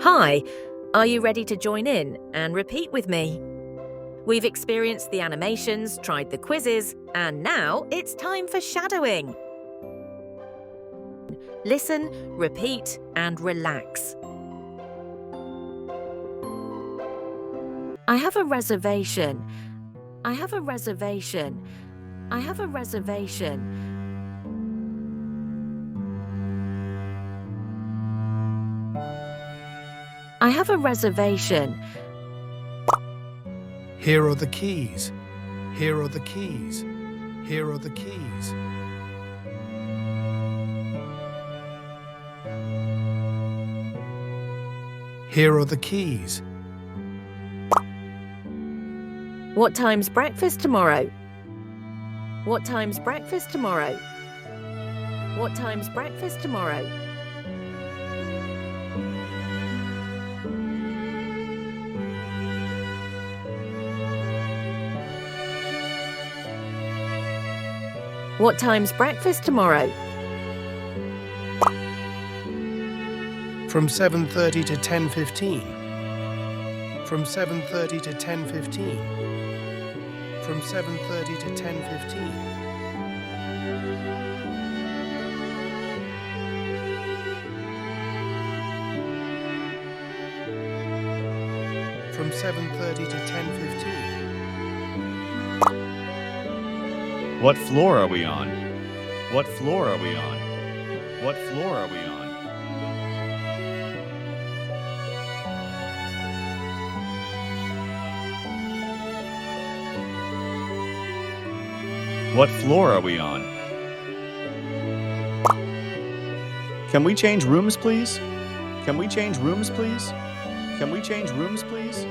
Hi, are you ready to join in and repeat with me? We've experienced the animations, tried the quizzes, and now it's time for shadowing. Listen, repeat, and relax. I have a reservation. I have a reservation. I have a reservation. I have a reservation. Here are the keys. Here are the keys. Here are the keys. Here are the keys. What time's breakfast tomorrow? What time's breakfast tomorrow? What time's breakfast tomorrow? What time's breakfast tomorrow? From 7:30 to 10:15. From 7:30 to 10:15. From 7:30 to 10:15. From 7:30 to 10:15. What floor are we on? What floor are we on? What floor are we on? What floor are we on? Can we change rooms, please? Can we change rooms, please? Can we change rooms, please?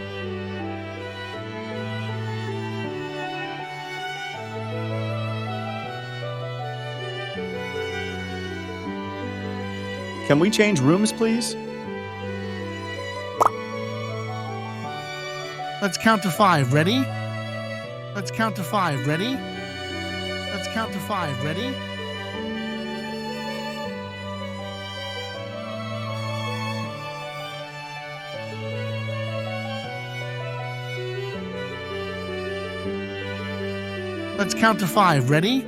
Can we change rooms, please? Let's count to 5. Ready? Let's count to 5. Ready? Let's count to 5. Ready? Let's count to 5. Ready?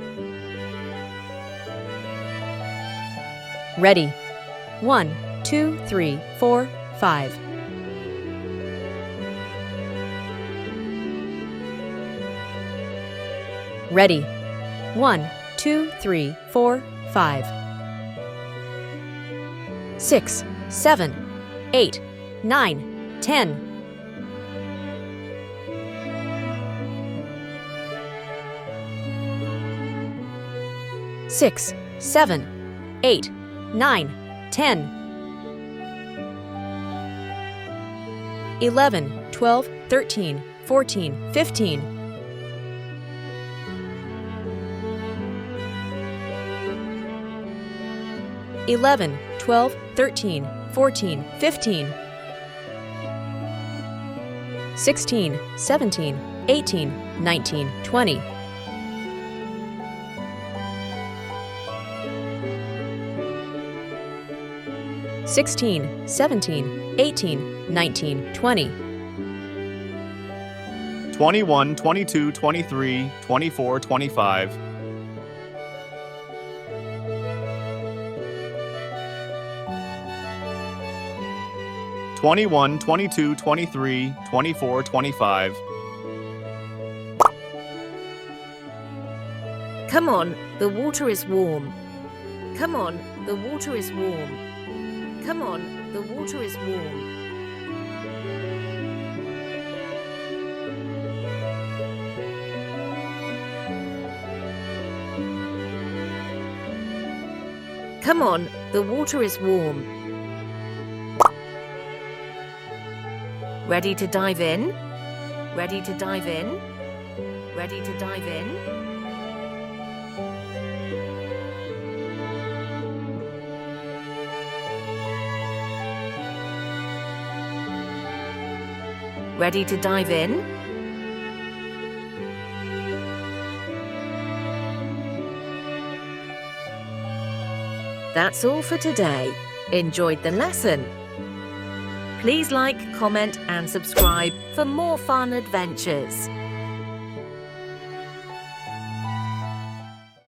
Ready. 1, 2, 3, 4, 5. Ready. 1, 2, 3, 4, 5. 6, 7, 8, 9, 10. 6, 7, 8, 9, 10. 11, 12, 13, 14, 15. 11, 12, 13, 14, 15. 16, 17, 18, 19, 20. 16, 17, 18, 19, 20. 21, 22, 23, 24, 25. 21, 22, 23, 24, 25. Come on, the water is warm. Come on, the water is warm. Come on, the water is warm. Come on, the water is warm. Ready to dive in? Ready to dive in? Ready to dive in? Ready to dive in? That's all for today. Enjoyed the lesson? Please like, comment, and subscribe for more fun adventures.